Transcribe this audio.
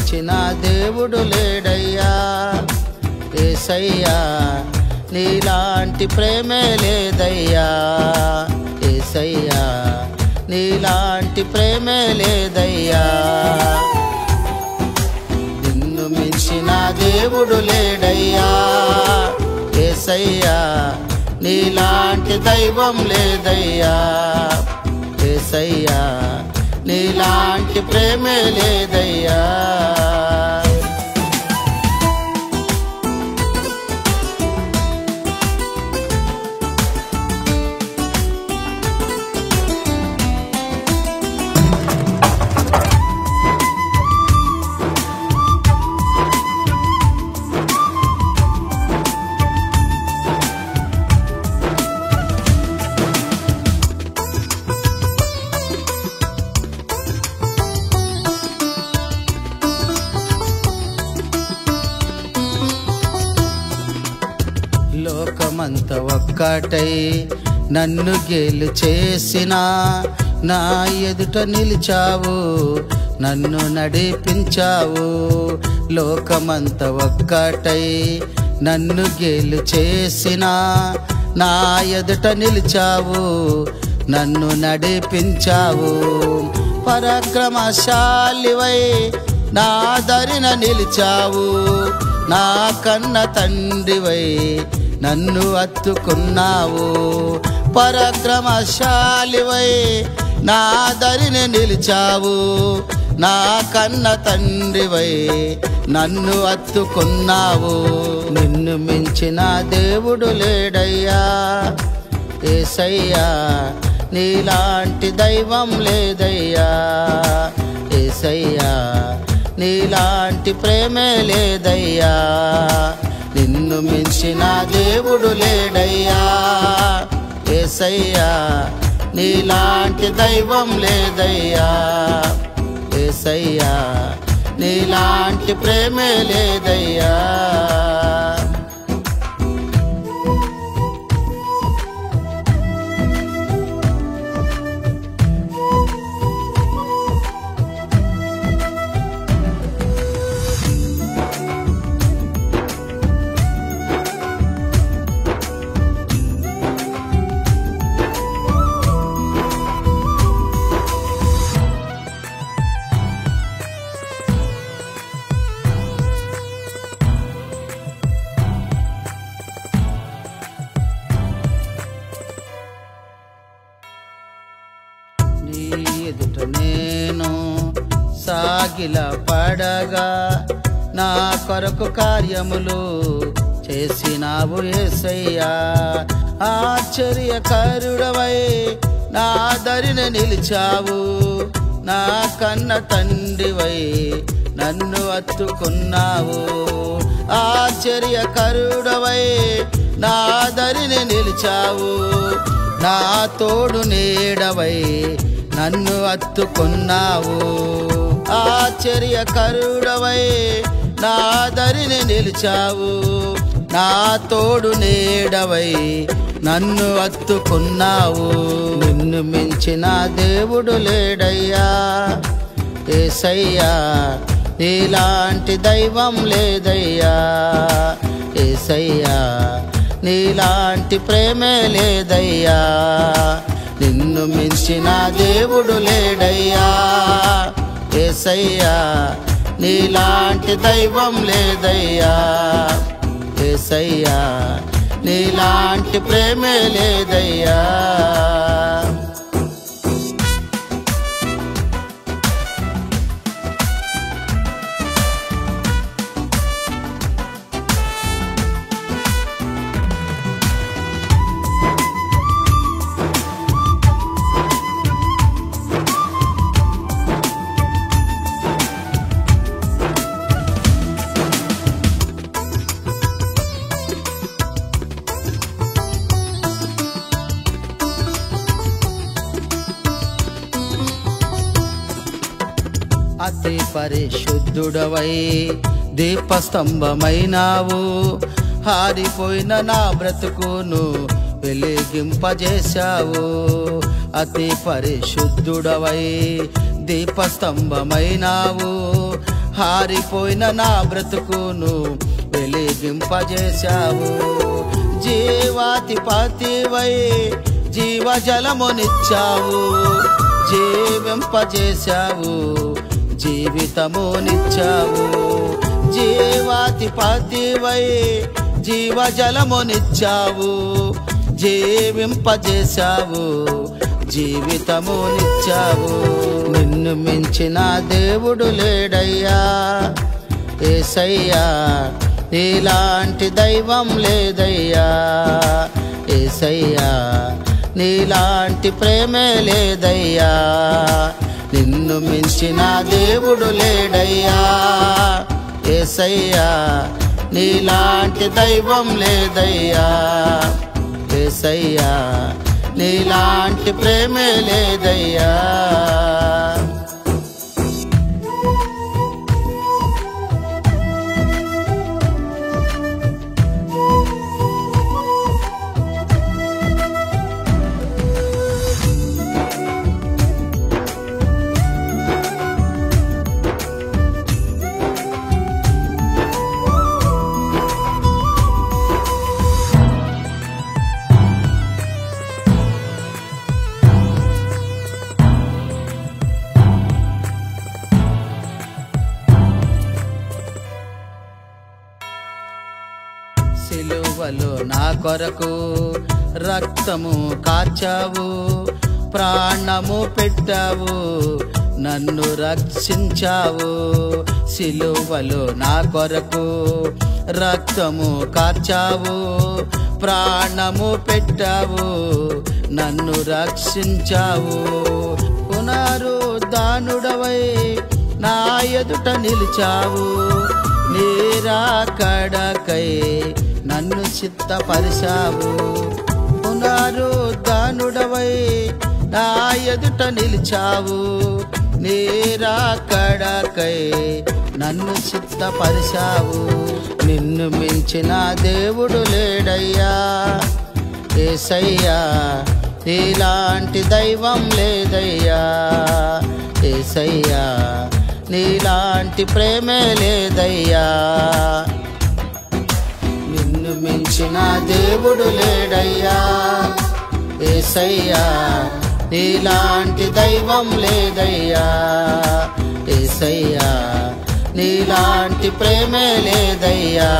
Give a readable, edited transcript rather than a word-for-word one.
మించిన దేవుడు లేడయ్యా యేసయ్యా నీలాంటి ప్రేమే లేదయ్యా యేసయ్యా నీలాంటి ప్రేమే లేదయ్యా నిన్ను మించిన దేవుడు లేడయ్యా యేసయ్యా నీలాంటి దైవం లేదయ్యా యేసయ్యా నీలాంటి ప్రేమే లేదయ్యా లోకమంత ఒక్కటై నన్ను గేలు చేసిన నా ఎదుట నిలిచావు నన్ను నడిపించావు లోకమంత ఒక్కటై నన్ను గేలు చేసిన నా ఎదుట నిలిచావు నన్ను నడిపించావు పరాక్రమశాలివై నా దరిన నిలిచావు నా కన్న తండ్రివై నన్ను అత్తుకున్నావు పరాక్రమశాలివై నా దరిని నిలిచావు నా కన్న తండ్రివై నన్ను అత్తుకున్నావు నిన్ను మించిన దేవుడు లేడయ్యా యేసయ్యా నీలాంటి దైవం లేదయ్యా యేసయ్యా నీలాంటి ప్రేమే లేదయ్యా నిన్ను మించిన దేవుడు లేడయ్యా యేసయ్యా నీలాంటి దైవం లేదయ్యా యేసయ్యా నీలాంటి ప్రేమే లేదయ్యా నీ ఎదుట నేను సాగిల పడగా నా కొరకు కార్యములు చేసినావు యేసయ్యా ఆశ్చర్యకరుడవై నా దరిన నిలిచావు నా కన్న తండ్రివై నన్ను అత్తుకున్నావు ఆశ్చర్యకరుడవై నా దరిని నిలిచావు నా తోడు నీడవై నన్ను అత్తుకున్నావు ఆశ్చర్యకరుడవై నా దరిని నిలిచావు నా తోడు నీడవై నన్ను అత్తుకున్నావు నిన్ను మించిన దేవుడు లేడయ్యా యేసయ్యా నీలాంటి దైవం లేదయ్యా యేసయ్యా నీలాంటి ప్రేమే లేదయ్యా నిన్ను మించిన దేవుడు లేడయ్యా యేసయ్యా నీలాంటి దైవం లేదయ్యా యేసయ్యా నీలాంటి ప్రేమే లేదయ్యా అతి పరిశుద్ధుడవై దీపస్తంభమైనావు హారిపోయిన నా బ్రతుకును వెలిగింపజేశావు అతి పరిశుద్ధుడవై దీపస్తంభమైనావు హారిపోయిన నా బ్రతుకును వెలిగింపజేశావు. జీవాధిపతివై జీవజలమునిచ్చావు, జీవింపజేశావు, జీవితమునిచ్చావు. జీవాధిపతివై జీవజలమునిచ్చావు, జీవింపజేశావు, జీవితమునిచ్చావు. నిన్ను మించిన దేవుడు లేడయ్యా యేసయ్యా, నీలాంటి దైవం లేదయ్యా యేసయ్యా, నీలాంటి ప్రేమే లేదయ్యా. నిన్ను మించిన దేవుడు లేడయ్యా యేసయ్యా, నీలాంటి దైవం లేదయ్యా యేసయ్యా, నీలాంటి ప్రేమే లేదయ్యా. సిలువలో నా కొరకు రక్తము కార్చావు, ప్రాణము పెట్టావు, నన్ను రక్షించావు. సిలువలో నా కొరకు రక్తము కార్చావు, ప్రాణము పెట్టావు, నన్ను రక్షించావు. పునరుద్ధానుడవై నా ఎదుట నిలిచావు, నీరాకడకై నన్ను సిద్ధపరిచావు. పునరుద్ధానుడవై నా ఎదుట నిలిచావు, నీరాకడకై నన్ను సిద్ధపరిచావు. నిన్ను మించిన దేవుడు లేడయ్యా యేసయ్యా, నీలాంటి దైవం లేదయ్యా యేసయ్యా, నీలాంటి ప్రేమే లేదయ్యా. నిన్ను మించిన దేవుడు లేడయ్యా యేసయ్యా, నీలాంటి దైవం లేదయ్యా యేసయ్యా, నీలాంటి ప్రేమే లేదయ్యా.